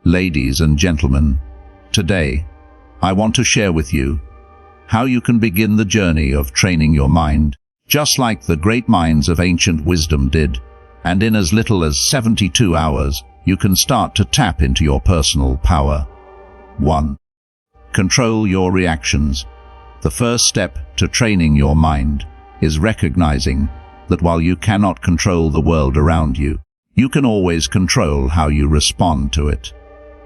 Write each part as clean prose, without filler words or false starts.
Ladies and gentlemen, today I want to share with you how you can begin the journey of training your mind, just like the great minds of ancient wisdom did, and in as little as 72 hours, you can start to tap into your personal power. 1. Control your reactions. The first step to training your mind is recognizing that while you cannot control the world around you, you can always control how you respond to it.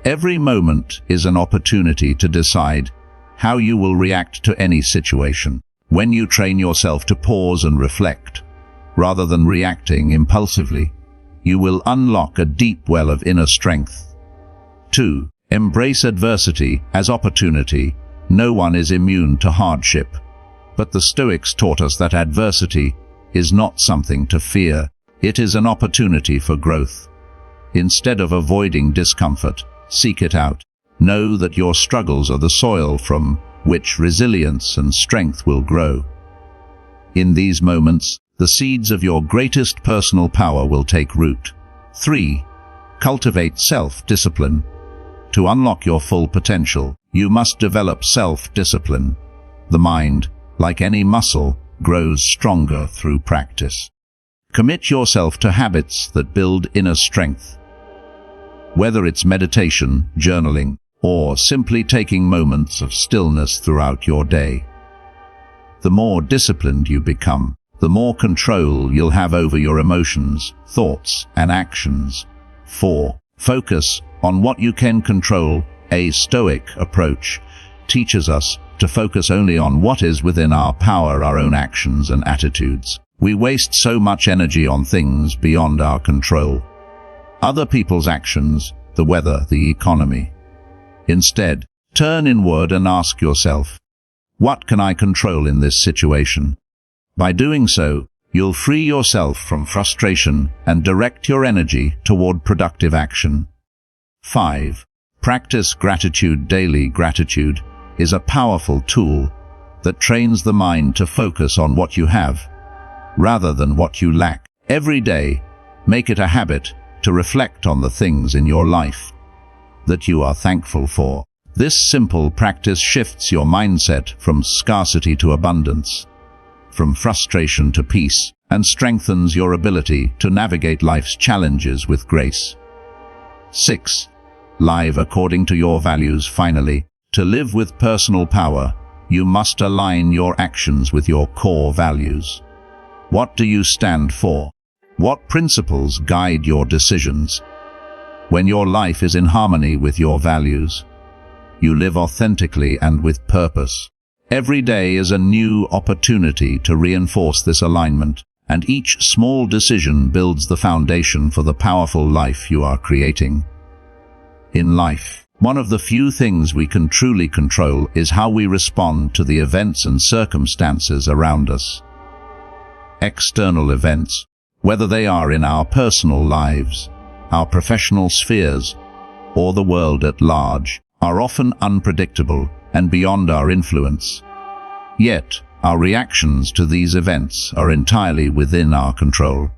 Every moment is an opportunity to decide how you will react to any situation. When you train yourself to pause and reflect, rather than reacting impulsively, you will unlock a deep well of inner strength. 2. Embrace adversity as opportunity. No one is immune to hardship, but the Stoics taught us that adversity is not something to fear. It is an opportunity for growth. Instead of avoiding discomfort, seek it out. Know that your struggles are the soil from which resilience and strength will grow. In these moments, the seeds of your greatest personal power will take root. 3. Cultivate self-discipline. To unlock your full potential, you must develop self-discipline. The mind, like any muscle, grows stronger through practice. Commit yourself to habits that build inner strength. Whether it's meditation, journaling, or simply taking moments of stillness throughout your day. The more disciplined you become, the more control you'll have over your emotions, thoughts, and actions. 4. Focus on what you can control. A Stoic approach teaches us to focus only on what is within our power, our own actions and attitudes. We waste so much energy on things beyond our control. Other people's actions, the weather, the economy. Instead, turn inward and ask yourself, what can I control in this situation? By doing so, you'll free yourself from frustration and direct your energy toward productive action. 5. Practice gratitude daily. Gratitude is a powerful tool that trains the mind to focus on what you have, rather than what you lack. Every day, make it a habit to reflect on the things in your life that you are thankful for. This simple practice shifts your mindset from scarcity to abundance, from frustration to peace, and strengthens your ability to navigate life's challenges with grace. 6. Live according to your values. Finally, to live with personal power, you must align your actions with your core values. What do you stand for? What principles guide your decisions? When your life is in harmony with your values, you live authentically and with purpose. Every day is a new opportunity to reinforce this alignment, and each small decision builds the foundation for the powerful life you are creating. In life, one of the few things we can truly control is how we respond to the events and circumstances around us. External events, whether they are in our personal lives, our professional spheres, or the world at large, are often unpredictable and beyond our influence. Yet, our reactions to these events are entirely within our control.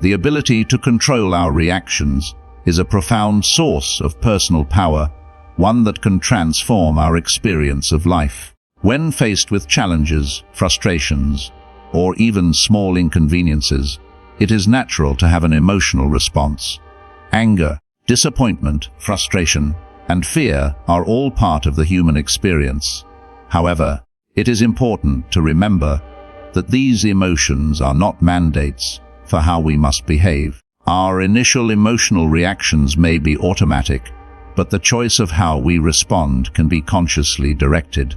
The ability to control our reactions is a profound source of personal power, one that can transform our experience of life. When faced with challenges, frustrations, or even small inconveniences, it is natural to have an emotional response. Anger, disappointment, frustration, and fear are all part of the human experience. However, it is important to remember that these emotions are not mandates for how we must behave. Our initial emotional reactions may be automatic, but the choice of how we respond can be consciously directed.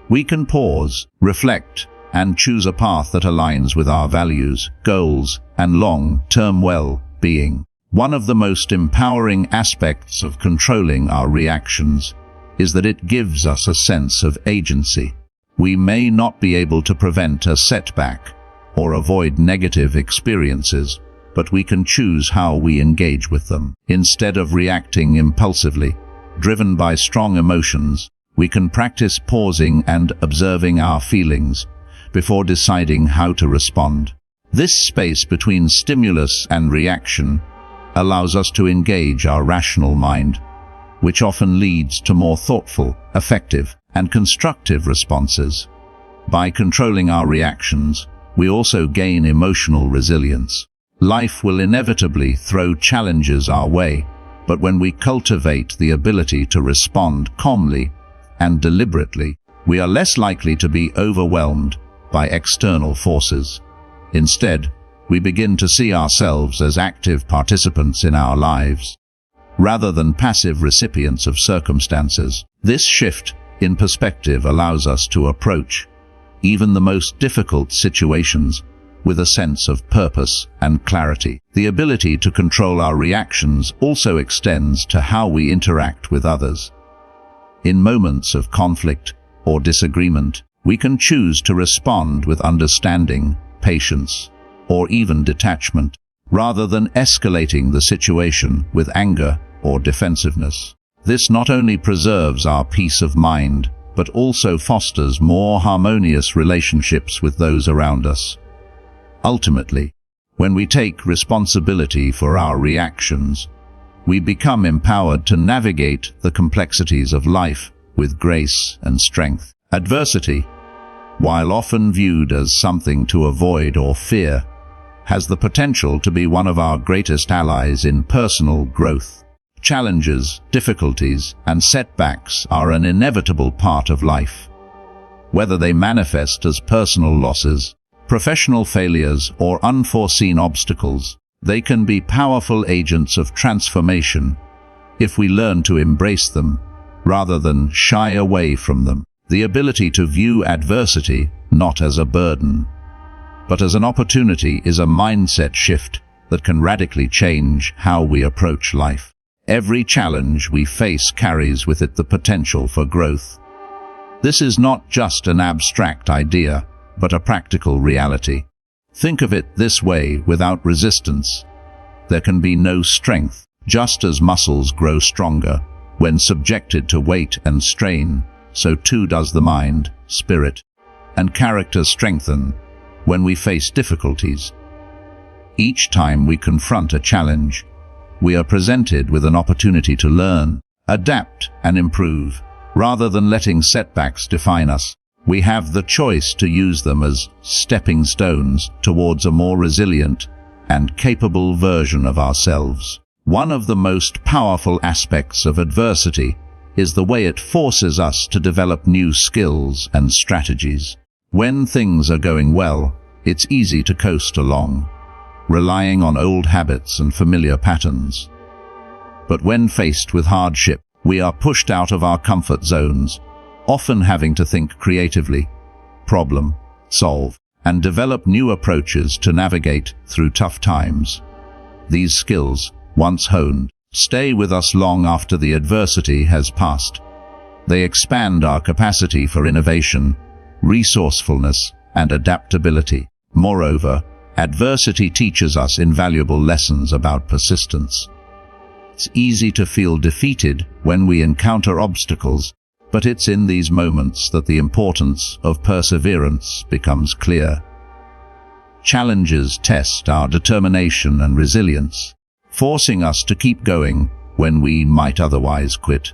We can pause, reflect, and choose a path that aligns with our values, goals, and long-term well-being. One of the most empowering aspects of controlling our reactions is that it gives us a sense of agency. We may not be able to prevent a setback or avoid negative experiences, but we can choose how we engage with them. Instead of reacting impulsively, driven by strong emotions, we can practice pausing and observing our feelings before deciding how to respond. This space between stimulus and reaction allows us to engage our rational mind which often leads to more thoughtful, effective, and constructive responses. By controlling our reactions, we also gain emotional resilience. Life will inevitably throw challenges our way, but when we cultivate the ability to respond calmly and deliberately, we are less likely to be overwhelmed by external forces. Instead, we begin to see ourselves as active participants in our lives, rather than passive recipients of circumstances. This shift in perspective allows us to approach even the most difficult situations with a sense of purpose and clarity. The ability to control our reactions also extends to how we interact with others. In moments of conflict or disagreement, we can choose to respond with understanding, patience, or even detachment, rather than escalating the situation with anger or defensiveness. This not only preserves our peace of mind, but also fosters more harmonious relationships with those around us. Ultimately, when we take responsibility for our reactions, we become empowered to navigate the complexities of life with grace and strength. Adversity, while often viewed as something to avoid or fear, has the potential to be one of our greatest allies in personal growth. Challenges, difficulties, and setbacks are an inevitable part of life. Whether they manifest as personal losses, professional failures, or unforeseen obstacles, they can be powerful agents of transformation if we learn to embrace them rather than shy away from them. The ability to view adversity not as a burden, but as an opportunity is a mindset shift that can radically change how we approach life. Every challenge we face carries with it the potential for growth. This is not just an abstract idea, but a practical reality. Think of it this way: without resistance, there can be no strength. Just as muscles grow stronger when subjected to weight and strain, so too does the mind, spirit, and character strengthen when we face difficulties. Each time we confront a challenge, we are presented with an opportunity to learn, adapt, and improve. Rather than letting setbacks define us, we have the choice to use them as stepping stones towards a more resilient and capable version of ourselves. One of the most powerful aspects of adversity is the way it forces us to develop new skills and strategies. When things are going well, it's easy to coast along, relying on old habits and familiar patterns. But when faced with hardship, we are pushed out of our comfort zones, often having to think creatively, problem solve, and develop new approaches to navigate through tough times. These skills, once honed, stay with us long after the adversity has passed. They expand our capacity for innovation, resourcefulness, and adaptability. Moreover, adversity teaches us invaluable lessons about persistence. It's easy to feel defeated when we encounter obstacles, but it's in these moments that the importance of perseverance becomes clear. Challenges test our determination and resilience, forcing us to keep going when we might otherwise quit.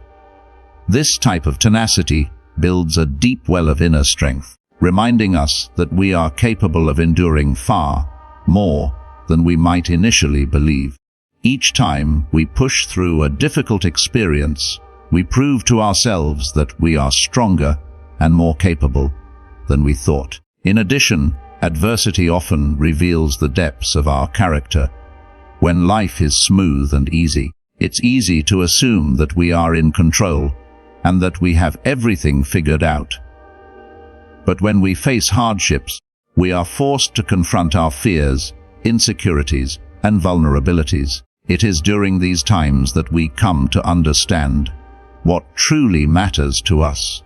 This type of tenacity builds a deep well of inner strength, reminding us that we are capable of enduring far more than we might initially believe. Each time we push through a difficult experience, we prove to ourselves that we are stronger and more capable than we thought. In addition, adversity often reveals the depths of our character. When life is smooth and easy, it's easy to assume that we are in control and that we have everything figured out. But when we face hardships, we are forced to confront our fears, insecurities, and vulnerabilities. It is during these times that we come to understand what truly matters to us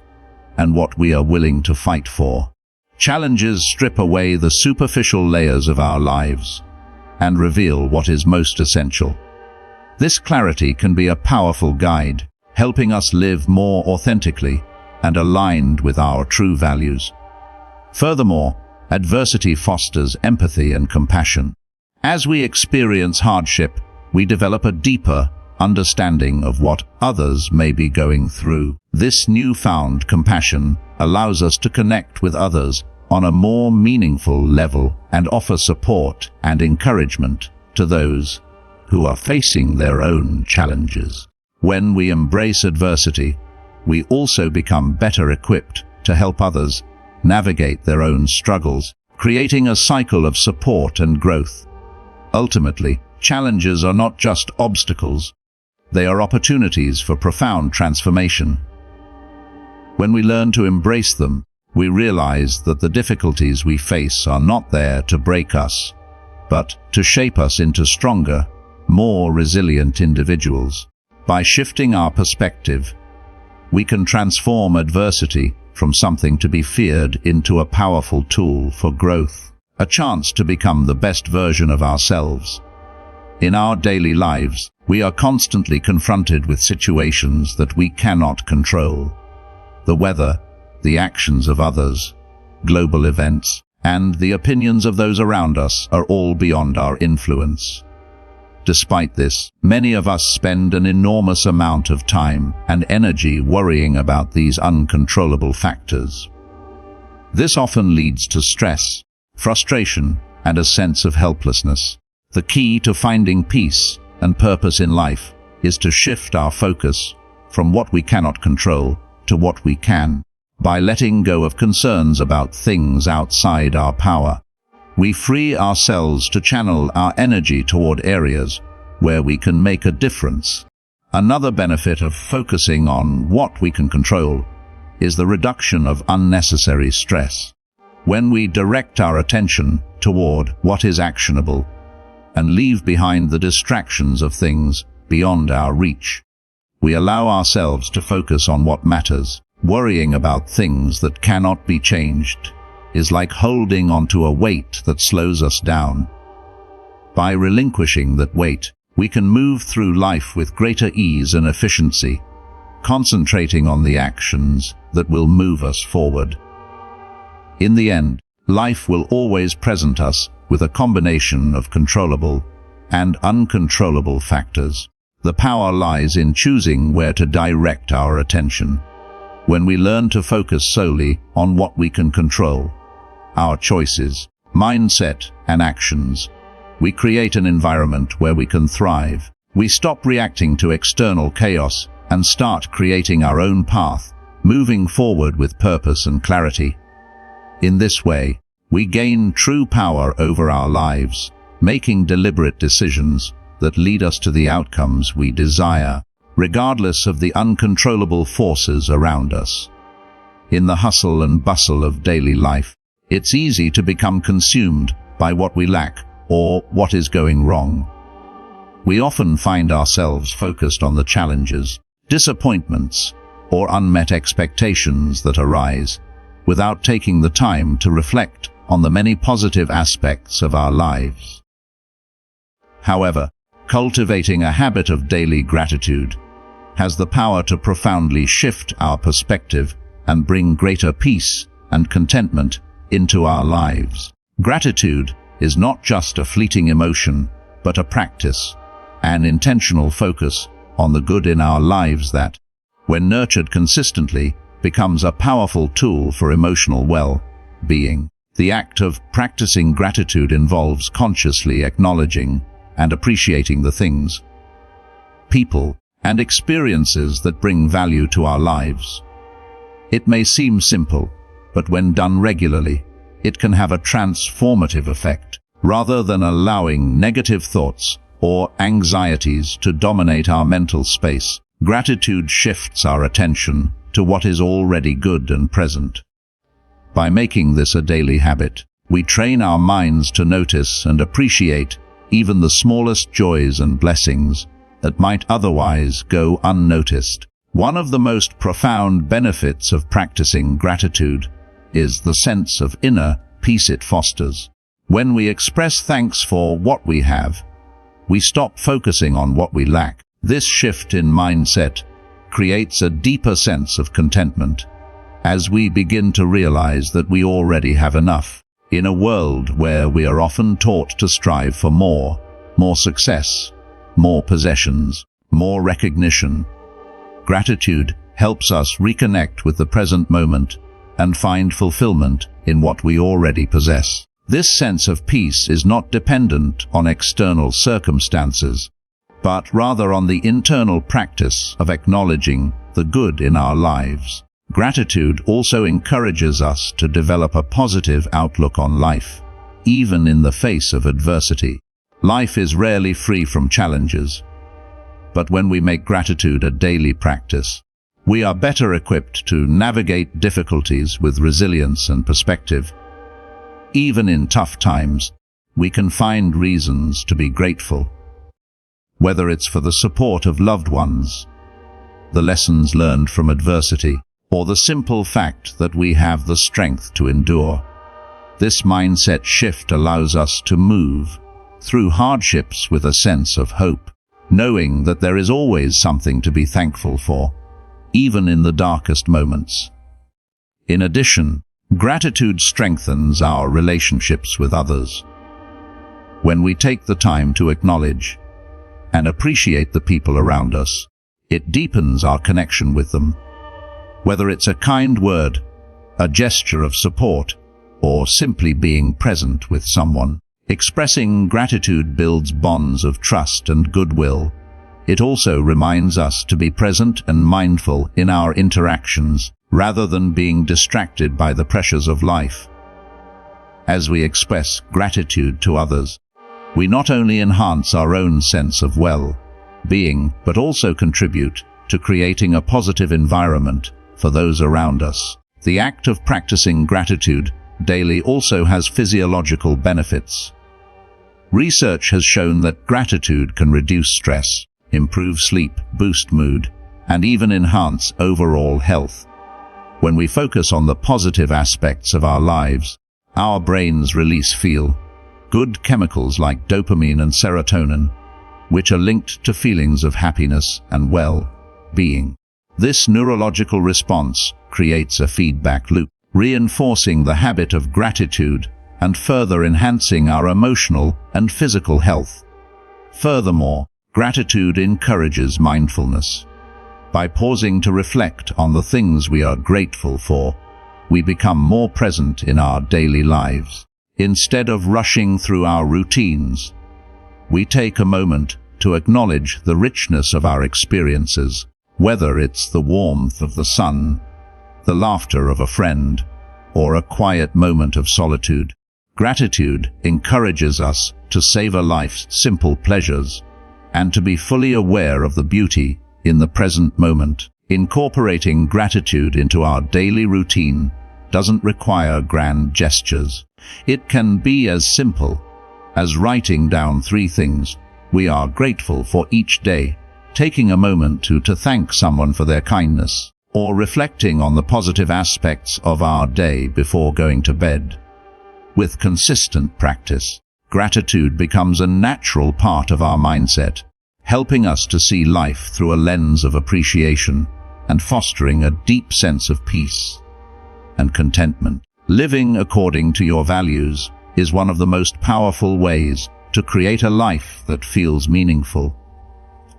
and what we are willing to fight for. Challenges strip away the superficial layers of our lives and reveal what is most essential. This clarity can be a powerful guide, helping us live more authentically and aligned with our true values. Furthermore, adversity fosters empathy and compassion. As we experience hardship, we develop a deeper understanding of what others may be going through. This newfound compassion allows us to connect with others on a more meaningful level and offer support and encouragement to those who are facing their own challenges. When we embrace adversity, we also become better equipped to help others navigate their own struggles, creating a cycle of support and growth. Ultimately, challenges are not just obstacles, they are opportunities for profound transformation. When we learn to embrace them, we realize that the difficulties we face are not there to break us, but to shape us into stronger, more resilient individuals. By shifting our perspective, we can transform adversity from something to be feared into a powerful tool for growth, a chance to become the best version of ourselves. In our daily lives, we are constantly confronted with situations that we cannot control. The weather, the actions of others, global events, and the opinions of those around us are all beyond our influence. Despite this, many of us spend an enormous amount of time and energy worrying about these uncontrollable factors. This often leads to stress, frustration, and a sense of helplessness. The key to finding peace and purpose in life is to shift our focus from what we cannot control to what we can. By letting go of concerns about things outside our power, we free ourselves to channel our energy toward areas where we can make a difference. Another benefit of focusing on what we can control is the reduction of unnecessary stress. When we direct our attention toward what is actionable and leave behind the distractions of things beyond our reach, we allow ourselves to focus on what matters. Worrying about things that cannot be changed is like holding onto a weight that slows us down. By relinquishing that weight, we can move through life with greater ease and efficiency, concentrating on the actions that will move us forward. In the end, life will always present us with a combination of controllable and uncontrollable factors. The power lies in choosing where to direct our attention. When we learn to focus solely on what we can control, our choices, mindset, and actions, we create an environment where we can thrive. We stop reacting to external chaos and start creating our own path, moving forward with purpose and clarity. In this way, we gain true power over our lives, making deliberate decisions that lead us to the outcomes we desire, regardless of the uncontrollable forces around us. In the hustle and bustle of daily life, it's easy to become consumed by what we lack or what is going wrong. We often find ourselves focused on the challenges, disappointments, or unmet expectations that arise, without taking the time to reflect on the many positive aspects of our lives. However, cultivating a habit of daily gratitude has the power to profoundly shift our perspective and bring greater peace and contentment into our lives. Gratitude is not just a fleeting emotion, but a practice, an intentional focus on the good in our lives that, when nurtured consistently, becomes a powerful tool for emotional well-being. The act of practicing gratitude involves consciously acknowledging and appreciating the things, people, and experiences that bring value to our lives. It may seem simple, but when done regularly, it can have a transformative effect. Rather than allowing negative thoughts or anxieties to dominate our mental space, gratitude shifts our attention to what is already good and present. By making this a daily habit, we train our minds to notice and appreciate even the smallest joys and blessings that might otherwise go unnoticed. One of the most profound benefits of practicing gratitude is the sense of inner peace it fosters. When we express thanks for what we have, we stop focusing on what we lack. This shift in mindset creates a deeper sense of contentment, as we begin to realize that we already have enough. In a world where we are often taught to strive for more success, more possessions, more recognition. Gratitude helps us reconnect with the present moment and find fulfillment in what we already possess. This sense of peace is not dependent on external circumstances, but rather on the internal practice of acknowledging the good in our lives. Gratitude also encourages us to develop a positive outlook on life, even in the face of adversity. Life is rarely free from challenges, but when we make gratitude a daily practice, we are better equipped to navigate difficulties with resilience and perspective. Even in tough times, we can find reasons to be grateful. Whether it's for the support of loved ones, the lessons learned from adversity, or the simple fact that we have the strength to endure. This mindset shift allows us to move through hardships with a sense of hope, knowing that there is always something to be thankful for, even in the darkest moments. In addition, gratitude strengthens our relationships with others. When we take the time to acknowledge and appreciate the people around us, it deepens our connection with them. Whether it's a kind word, a gesture of support, or simply being present with someone, expressing gratitude builds bonds of trust and goodwill. It also reminds us to be present and mindful in our interactions, rather than being distracted by the pressures of life. As we express gratitude to others, we not only enhance our own sense of well-being, but also contribute to creating a positive environment for those around us. The act of practicing gratitude daily also has physiological benefits. Research has shown that gratitude can reduce stress, improve sleep, boost mood, and even enhance overall health. When we focus on the positive aspects of our lives, our brains release feel-good chemicals like dopamine and serotonin, which are linked to feelings of happiness and well-being. This neurological response creates a feedback loop, reinforcing the habit of gratitude and further enhancing our emotional and physical health. Furthermore, gratitude encourages mindfulness. By pausing to reflect on the things we are grateful for, we become more present in our daily lives. Instead of rushing through our routines, we take a moment to acknowledge the richness of our experiences, whether it's the warmth of the sun, the laughter of a friend, or a quiet moment of solitude. Gratitude encourages us to savor life's simple pleasures and to be fully aware of the beauty in the present moment. Incorporating gratitude into our daily routine doesn't require grand gestures. It can be as simple as writing down 3 things we are grateful for each day, taking a moment to thank someone for their kindness, or reflecting on the positive aspects of our day before going to bed. With consistent practice, gratitude becomes a natural part of our mindset, helping us to see life through a lens of appreciation and fostering a deep sense of peace and contentment. Living according to your values is one of the most powerful ways to create a life that feels meaningful,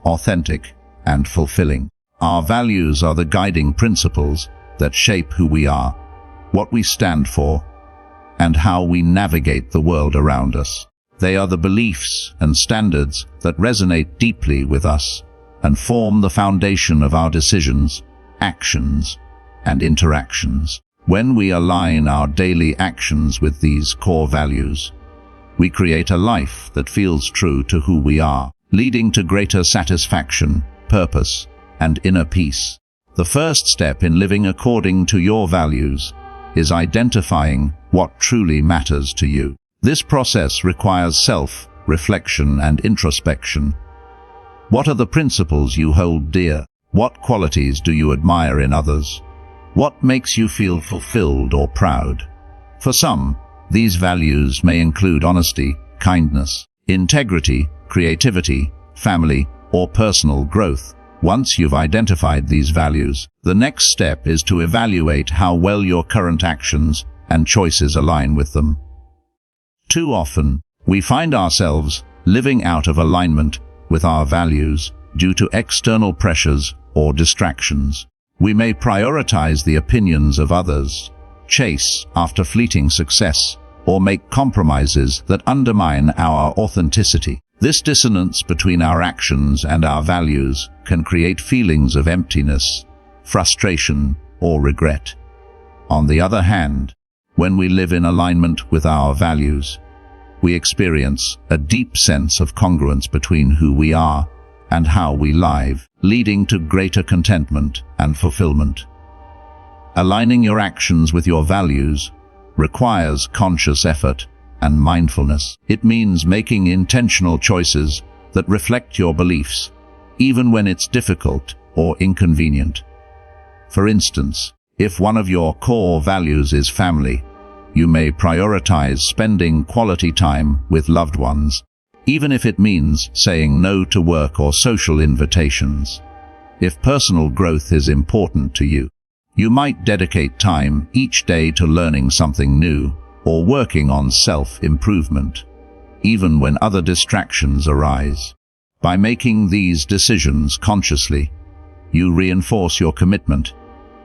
authentic, and fulfilling. Our values are the guiding principles that shape who we are, what we stand for, and how we navigate the world around us. They are the beliefs and standards that resonate deeply with us and form the foundation of our decisions, actions, and interactions. When we align our daily actions with these core values, we create a life that feels true to who we are, leading to greater satisfaction, purpose, and inner peace. The first step in living according to your values is identifying what truly matters to you. This process requires self-reflection and introspection. What are the principles you hold dear? What qualities do you admire in others? What makes you feel fulfilled or proud? For some, these values may include honesty, kindness, integrity, creativity, family, or personal growth. Once you've identified these values, the next step is to evaluate how well your current actions and choices align with them. Too often, we find ourselves living out of alignment with our values, due to external pressures or distractions. We may prioritize the opinions of others, chase after fleeting success, or make compromises that undermine our authenticity. This dissonance between our actions and our values can create feelings of emptiness, frustration, or regret. On the other hand, when we live in alignment with our values, we experience a deep sense of congruence between who we are and how we live, leading to greater contentment and fulfillment. Aligning your actions with your values requires conscious effort and mindfulness. It means making intentional choices that reflect your beliefs, even when it's difficult or inconvenient. For instance, if one of your core values is family, you may prioritize spending quality time with loved ones, even if it means saying no to work or social invitations. If personal growth is important to you, you might dedicate time each day to learning something new or working on self-improvement, even when other distractions arise. By making these decisions consciously, you reinforce your commitment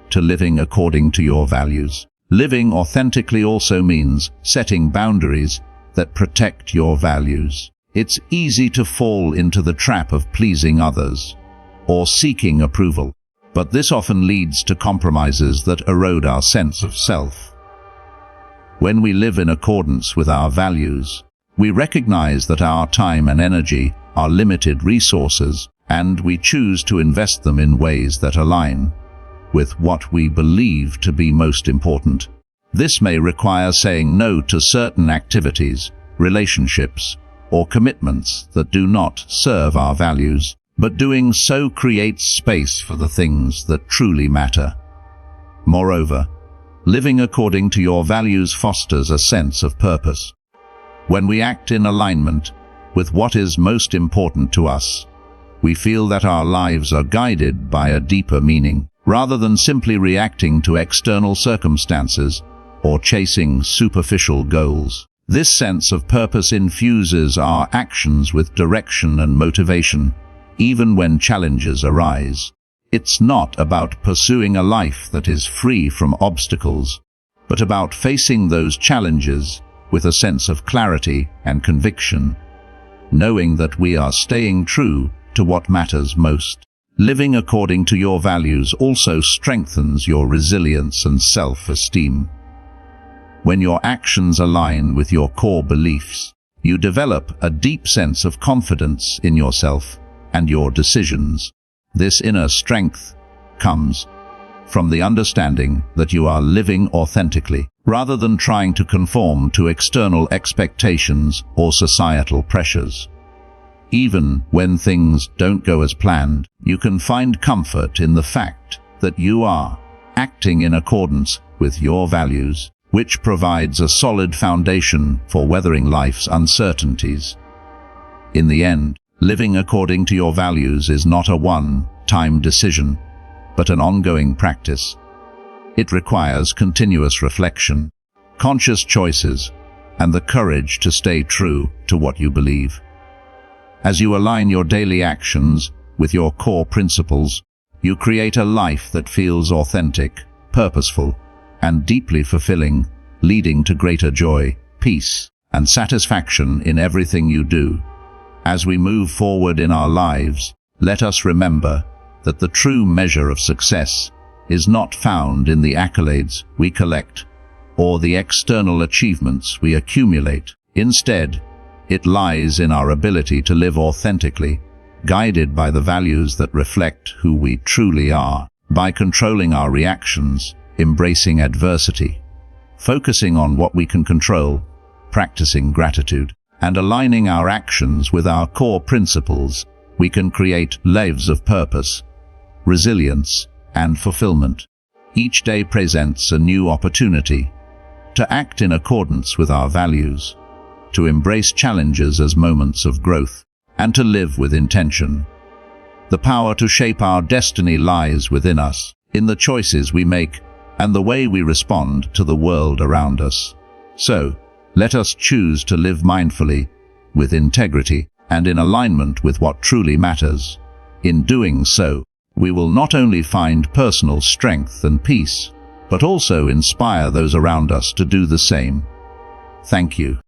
to living according to your values. Living authentically also means setting boundaries that protect your values. It's easy to fall into the trap of pleasing others or seeking approval, but this often leads to compromises that erode our sense of self. When we live in accordance with our values, we recognize that our time and energy are limited resources, and we choose to invest them in ways that align with what we believe to be most important. This may require saying no to certain activities, relationships, or commitments that do not serve our values, but doing so creates space for the things that truly matter. Moreover, living according to your values fosters a sense of purpose. When we act in alignment with what is most important to us, we feel that our lives are guided by a deeper meaning, rather than simply reacting to external circumstances or chasing superficial goals. This sense of purpose infuses our actions with direction and motivation, even when challenges arise. It's not about pursuing a life that is free from obstacles, but about facing those challenges with a sense of clarity and conviction, knowing that we are staying true to what matters most. Living according to your values also strengthens your resilience and self-esteem. When your actions align with your core beliefs, you develop a deep sense of confidence in yourself and your decisions. This inner strength comes from the understanding that you are living authentically, rather than trying to conform to external expectations or societal pressures. Even when things don't go as planned, you can find comfort in the fact that you are acting in accordance with your values, which provides a solid foundation for weathering life's uncertainties. In the end, living according to your values is not a one-time decision, but an ongoing practice. It requires continuous reflection, conscious choices, and the courage to stay true to what you believe. As you align your daily actions with your core principles, you create a life that feels authentic, purposeful, and deeply fulfilling, leading to greater joy, peace, and satisfaction in everything you do. As we move forward in our lives, let us remember that the true measure of success is not found in the accolades we collect or the external achievements we accumulate. Instead, it lies in our ability to live authentically, guided by the values that reflect who we truly are. By controlling our reactions, embracing adversity, focusing on what we can control, practicing gratitude, and aligning our actions with our core principles, we can create lives of purpose, resilience, and fulfillment. Each day presents a new opportunity to act in accordance with our values, to embrace challenges as moments of growth, and to live with intention. The power to shape our destiny lies within us, in the choices we make and the way we respond to the world around us. So, let us choose to live mindfully, with integrity, and in alignment with what truly matters. In doing so, we will not only find personal strength and peace, but also inspire those around us to do the same. Thank you.